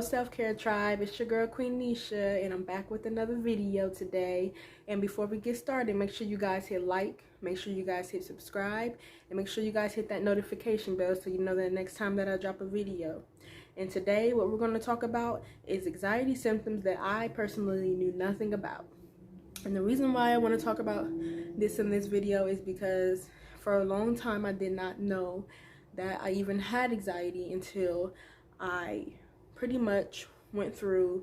Hello self-care tribe, it's your girl Queen Nisha, and I'm back with another video today. And before we get started, make sure you guys hit like, make sure you guys hit subscribe, and make sure you guys hit that notification bell so you know the next time that I drop a video. And today what we're going to talk about is anxiety symptoms that I personally knew nothing about. And the reason why I want to talk about this in this video is because for a long time I did not know that I even had anxiety until I pretty much went through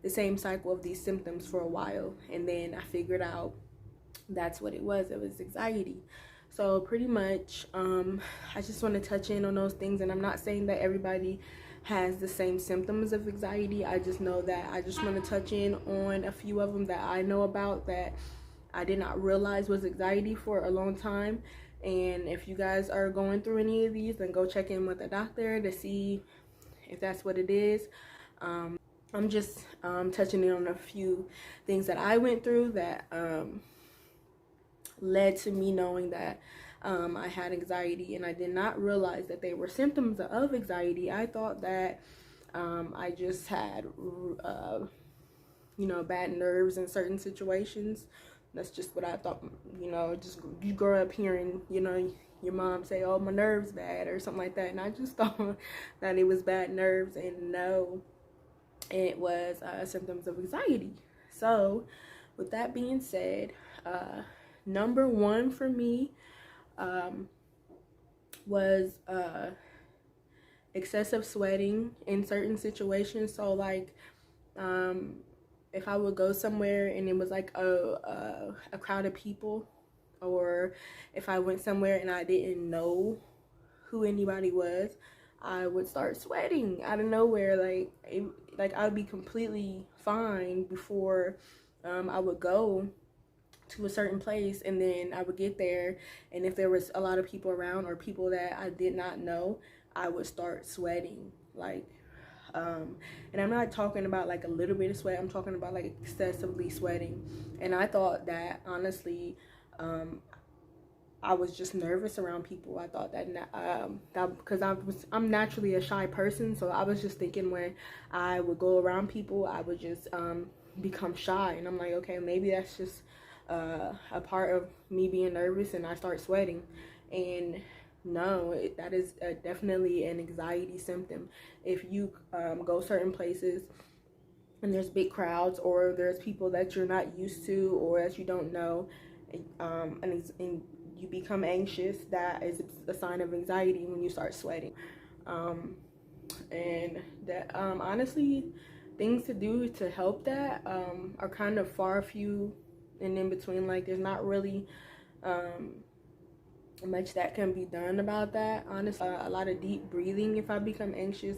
the same cycle of these symptoms for a while, and then I figured out that's what it was. It was anxiety. So pretty much I just want to touch in on those things, and I'm not saying that everybody has the same symptoms of anxiety. I just know that I just want to touch in on a few of them that I know about that I did not realize was anxiety for a long time. And if you guys are going through any of these, then go check in with a doctor to see if that's what it is. I'm just touching in on a few things that I went through that led to me knowing that I had anxiety, and I did not realize that they were symptoms of anxiety. I thought that I just had bad nerves in certain situations. That's just what I thought. Just you grow up hearing your mom say, "Oh, my nerves bad," or something like that, and I just thought that it was bad nerves, and no, it was symptoms of anxiety. So with that being said, number one for me was excessive sweating in certain situations. So like if I would go somewhere and it was like a crowd of people, or if I went somewhere and I didn't know who anybody was, I would start sweating out of nowhere. Like I would be completely fine before I would go to a certain place, and then I would get there, and if there was a lot of people around or people that I did not know, I would start sweating. And I'm not talking about like a little bit of sweat, I'm talking about like excessively sweating. And I thought that honestly I was just nervous around people. I thought that because I'm naturally a shy person, so I was just thinking when I would go around people, I would just become shy, and I'm like, okay, maybe that's just a part of me being nervous, and I start sweating. And no, that is definitely an anxiety symptom. If you go certain places and there's big crowds, or there's people that you're not used to or that you don't know, and you become anxious, that is a sign of anxiety when you start sweating. And that honestly, things to do to help that are kind of far few and in between. Like there's not really much that can be done about that, honestly. A lot of deep breathing if I become anxious.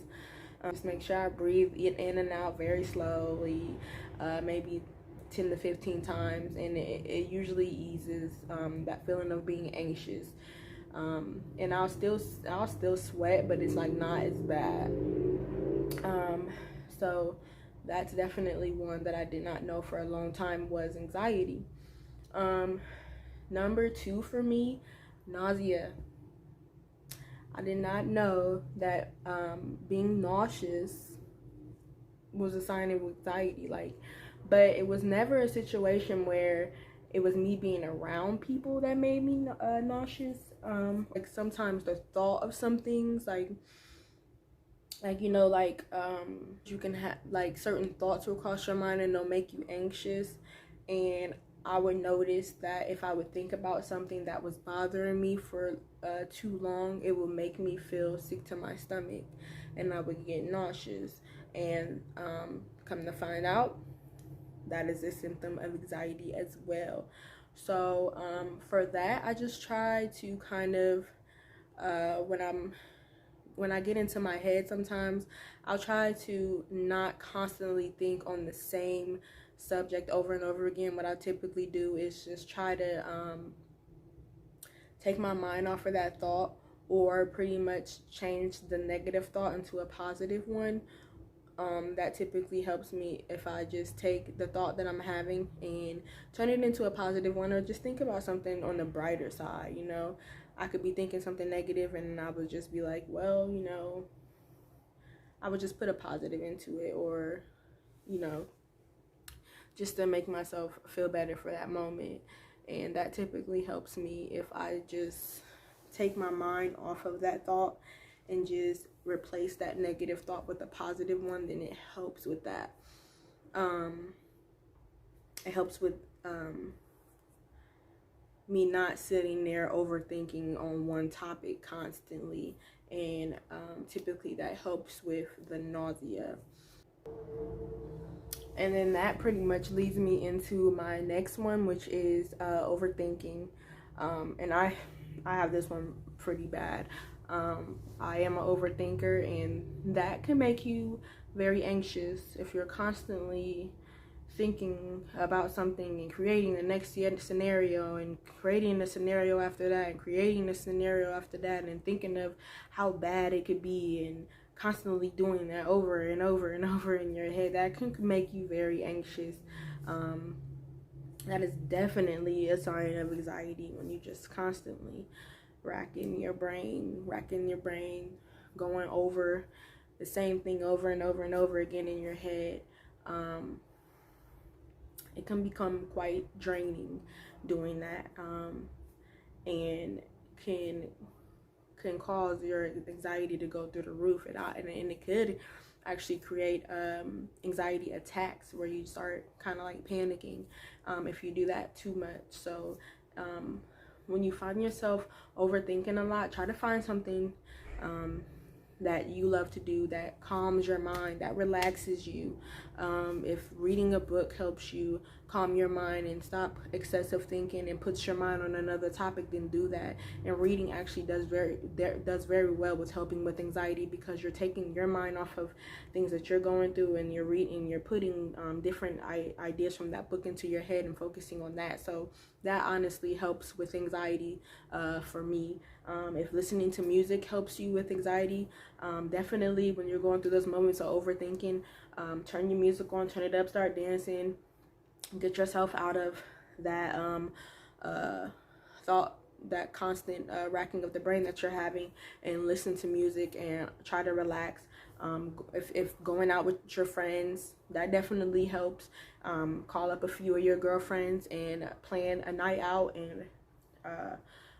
Just make sure I breathe in and out very slowly, maybe 10 to 15 times, and it usually eases that feeling of being anxious. And I'll still sweat, but it's like not as bad. So that's definitely one that I did not know for a long time was anxiety. Number two for me, nausea. I did not know that being nauseous was a sign of anxiety. But it was never a situation where it was me being around people that made me nauseous. Like sometimes the thought of some things, you can have like certain thoughts will cross your mind and they'll make you anxious. And I would notice that if I would think about something that was bothering me for too long, it would make me feel sick to my stomach, and I would get nauseous. And come to find out, that is a symptom of anxiety as well. So for that, I just try to kind of when I get into my head, sometimes I'll try to not constantly think on the same subject over and over again. What I typically do is just try to take my mind off of that thought, or pretty much change the negative thought into a positive one. That typically helps me if I just take the thought that I'm having and turn it into a positive one, or just think about something on the brighter side. I could be thinking something negative, and I would just be like, well, I would just put a positive into it, or, you know, just to make myself feel better for that moment. And that typically helps me if I just take my mind off of that thought and just replace that negative thought with a positive one. Then it helps with that. It helps with me not sitting there overthinking on one topic constantly. And typically that helps with the nausea. And then that pretty much leads me into my next one, which is overthinking. And I have this one pretty bad. I am an overthinker, and that can make you very anxious if you're constantly thinking about something and creating the next scenario and creating the scenario after that and creating the scenario after that and thinking of how bad it could be and constantly doing that over and over and over in your head. That can make you very anxious. That is definitely a sign of anxiety, when you just constantly racking your brain, going over the same thing over and over and over again in your head. It can become quite draining doing that, and can cause your anxiety to go through the roof, and it could actually create anxiety attacks where you start kind of like panicking if you do that too much. So when you find yourself overthinking a lot, try to find something that you love to do, that calms your mind, that relaxes you. If reading a book helps you calm your mind and stop excessive thinking and puts your mind on another topic, then do that. And reading actually does very well with helping with anxiety, because you're taking your mind off of things that you're going through, and you're putting different ideas from that book into your head and focusing on that. So that honestly helps with anxiety for me. If listening to music helps you with anxiety, definitely when you're going through those moments of overthinking, turn your music on, turn it up, start dancing, get yourself out of that thought, that constant racking of the brain that you're having, and listen to music and try to relax. If going out with your friends, that definitely helps. Call up a few of your girlfriends and plan a night out, and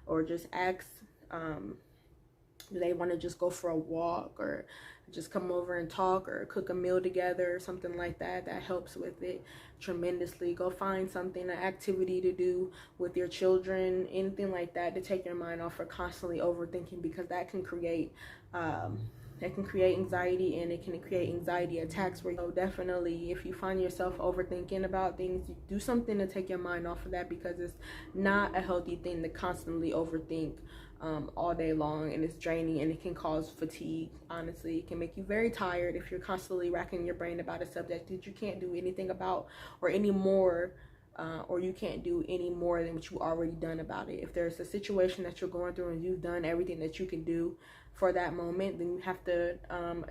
or just ask, do they want to just go for a walk, or just come over and talk, or cook a meal together, or something like that. That helps with it tremendously. Go find something, an activity to do with your children, anything like that, to take your mind off for constantly overthinking, because that can create anxiety, and it can create anxiety attacks. Where, so definitely, if you find yourself overthinking about things, do something to take your mind off of that, because it's not a healthy thing to constantly overthink all day long, and it's draining, and it can cause fatigue. Honestly, it can make you very tired if you're constantly racking your brain about a subject that you can't do anything about, or any more, or you can't do any more than what you already done about it. If there's a situation that you're going through and you've done everything that you can do for that moment, then you have to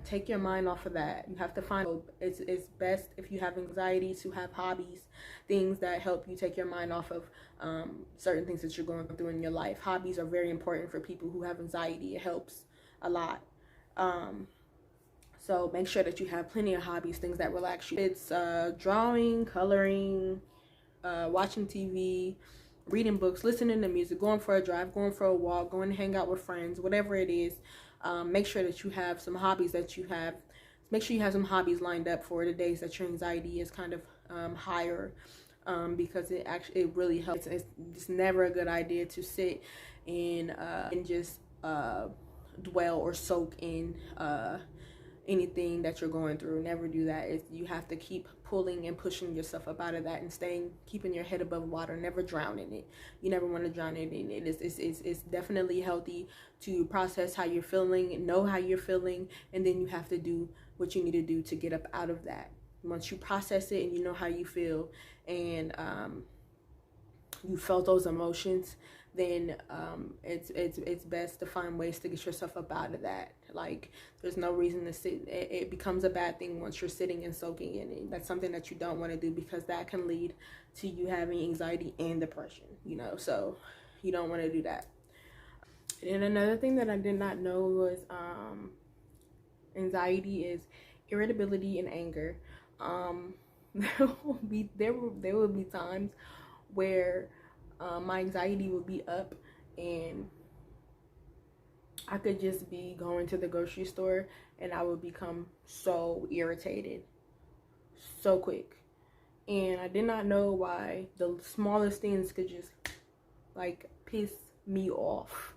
take your mind off of that. You have to find, it's best if you have anxiety to have hobbies, things that help you take your mind off of certain things that you're going through in your life. Hobbies are very important for people who have anxiety. It helps a lot. So make sure that you have plenty of hobbies, things that relax you. It's drawing, coloring, watching TV, reading books, listening to music, going for a drive, going for a walk, going to hang out with friends, whatever it is. Make sure that you have some hobbies make sure you have some hobbies lined up for the days that your anxiety is kind of higher, because it really helps. It's never a good idea to sit and just dwell or soak in anything that you're going through. Never do that. You have to keep pulling and pushing yourself up out of that, and keeping your head above water, never drown in it. You never want to drown in it. It's definitely healthy to process how you're feeling, know how you're feeling, and then you have to do what you need to do to get up out of that. Once you process it and you know how you feel, and you felt those emotions, then it's best to find ways to get yourself up out of that. Like, there's no reason to sit. It becomes a bad thing once you're sitting and soaking in it. That's something that you don't want to do, because that can lead to you having anxiety and depression, so you don't want to do that. And another thing that I did not know was Anxiety is irritability and anger. Um, there will be times where my anxiety will be up, and I could just be going to the grocery store and I would become so irritated so quick. And I did not know why the smallest things could just like piss me off,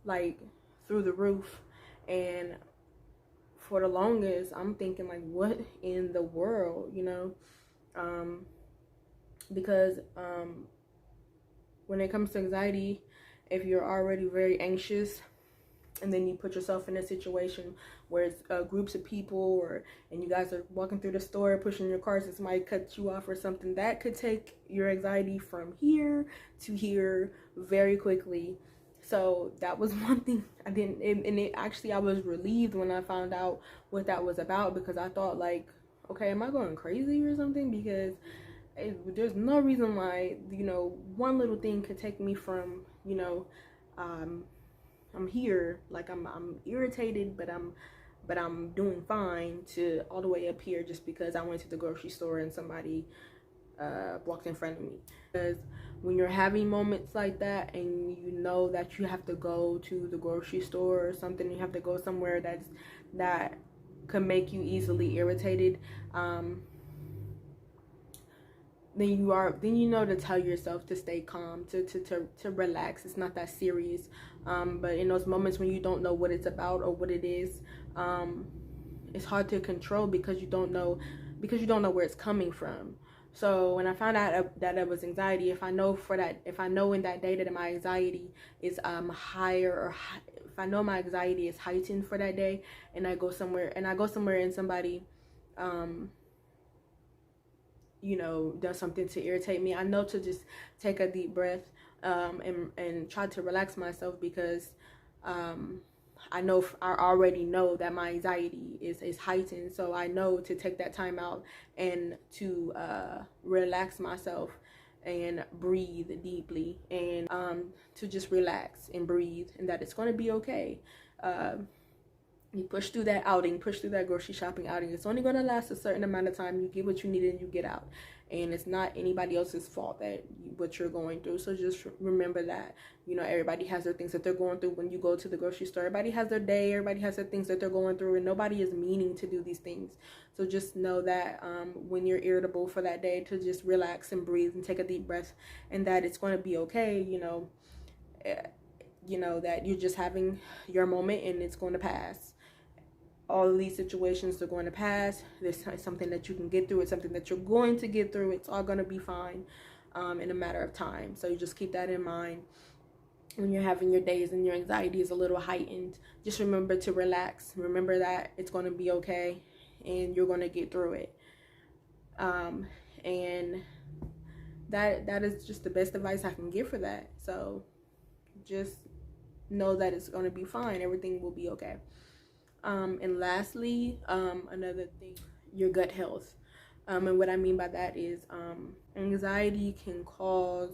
like through the roof. And for the longest, I'm thinking like, what in the world, Um, because when it comes to anxiety, if you're already very anxious, and then you put yourself in a situation where it's groups of people, and you guys are walking through the store pushing your carts, and somebody cuts you off or something, that could take your anxiety from here to here very quickly. So that was one thing I didn't, and it actually, I was relieved when I found out what that was about, because I thought like, okay, am I going crazy or something? Because there's no reason why, one little thing could take me from, um, I'm here, like I'm irritated, but I'm doing fine, to all the way up here just because I went to the grocery store and somebody walked in front of me. Because when you're having moments like that, and you know that you have to go to the grocery store or something, you have to go somewhere that could make you easily irritated, then you know to tell yourself to stay calm, to relax. It's not that serious. But in those moments when you don't know what it's about or what it is, it's hard to control, because you don't know where it's coming from. So when I found out that it was anxiety, if I know in that day that my anxiety is higher, or if I know my anxiety is heightened for that day, and I go somewhere and somebody does something to irritate me, I know to just take a deep breath, and try to relax myself, because I already know that my anxiety is heightened. So I know to take that time out and to relax myself and breathe deeply, and to just relax and breathe, and that it's going to be okay. You push through that outing, push through that grocery shopping outing. It's only going to last a certain amount of time. You get what you need and you get out. And it's not anybody else's fault what you're going through. So just remember that, everybody has their things that they're going through when you go to the grocery store. Everybody has their day. Everybody has their things that they're going through. And nobody is meaning to do these things. So just know that when you're irritable for that day, to just relax and breathe and take a deep breath. And that it's going to be okay, that you're just having your moment and it's going to pass. All of these situations are going to pass. There's something that you can get through. It's something that you're going to get through. It's all going to be fine in a matter of time. So you just keep that in mind when you're having your days and your anxiety is a little heightened. Just remember to relax. Remember that it's going to be okay and you're going to get through it. And that is just the best advice I can give for that. So just know that it's going to be fine. Everything will be okay. And lastly, another thing, your gut health. And what I mean by that is anxiety can cause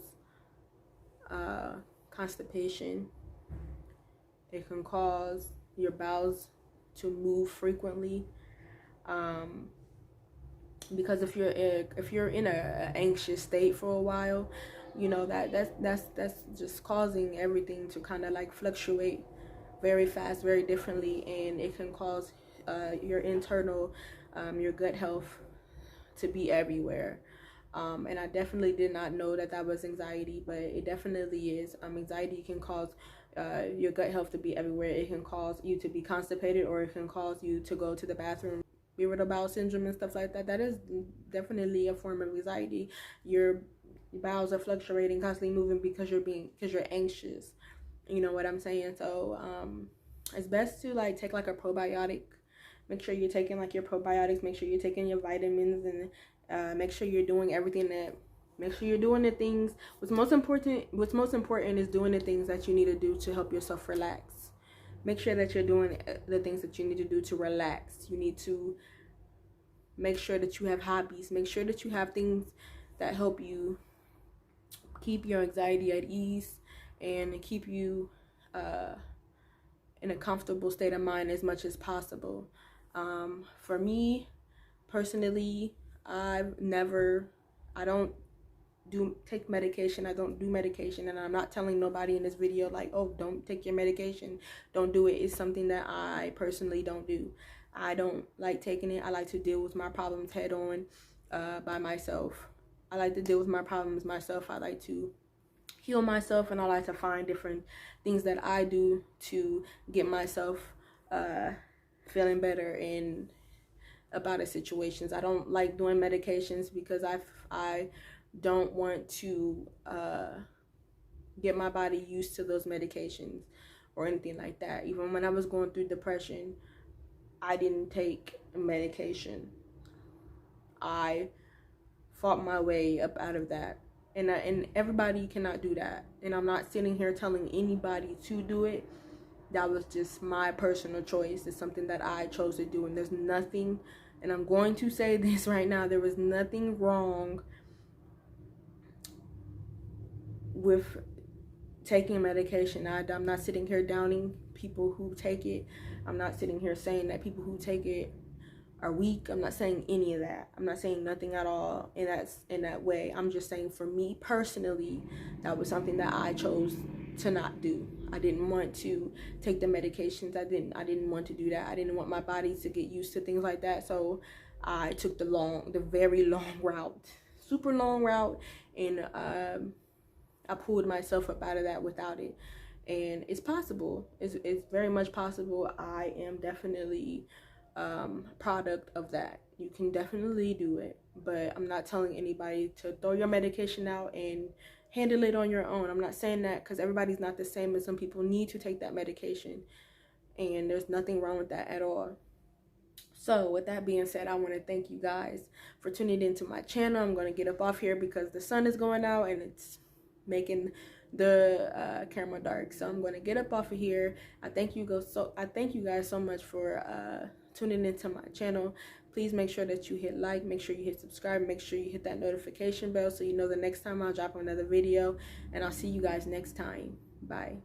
constipation. It can cause your bowels to move frequently. Because if you're in a anxious state for a while, that's just causing everything to kind of like fluctuate very fast, very differently, and it can cause your internal, your gut health to be everywhere. And I definitely did not know that was anxiety, but it definitely is. Anxiety can cause your gut health to be everywhere. It can cause you to be constipated, or it can cause you to go to the bathroom. Irritable bowel syndrome and stuff like that. That is definitely a form of anxiety. Your bowels are fluctuating, constantly moving because you're anxious. You know what I'm saying? So it's best to like take like a probiotic. Make sure you're taking like your probiotics. Make sure you're taking your vitamins, and make sure you're doing make sure you're doing the things. What's most important is doing the things that you need to do to help yourself relax. Make sure that you're doing the things that you need to do to relax. You need to make sure that you have hobbies. Make sure that you have things that help you keep your anxiety at ease and keep you in a comfortable state of mind as much as possible. For me personally, I don't take medication. I don't do medication, and I'm not telling nobody in this video like, oh, don't take your medication, don't do it. It's something that I personally don't do. I don't like taking it. I like to deal with my problems head on, by myself. I like to deal with my problems myself. I like to heal myself, and I like to find different things that I do to get myself feeling better in about situations. I don't like doing medications because I don't want to get my body used to those medications or anything like that. Even when I was going through depression, I didn't take medication. I fought my way up out of that. And everybody cannot do that. And I'm not sitting here telling anybody to do it. That was just my personal choice. It's something that I chose to do. And there's nothing, and I'm going to say this right now, there was nothing wrong with taking medication. I'm not sitting here downing people who take it. I'm not sitting here saying that people who take it are weak. I'm not saying any of that. I'm not saying nothing at all in that way. I'm just saying, for me personally, that was something that I chose to not do. I didn't want to take the medications. I didn't want to do that. I didn't want my body to get used to things like that. So I took the very long route, super long route, and I pulled myself up out of that without it. And it's possible. It's very much possible. I am definitely product of that. You can definitely do it, but I'm not telling anybody to throw your medication out and handle it on your own. I'm not saying that, because everybody's not the same, and some people need to take that medication, and there's nothing wrong with that at all. So with that being said, I want to thank you guys for tuning into my channel. I'm going to get up off here because the sun is going out and it's making the camera dark. So I'm going to get up off of here. I thank you guys so much for tuning into my channel. Please make sure that you hit like, make sure you hit subscribe, make sure you hit that notification bell so you know the next time I'll drop another video. And I'll see you guys next time. Bye.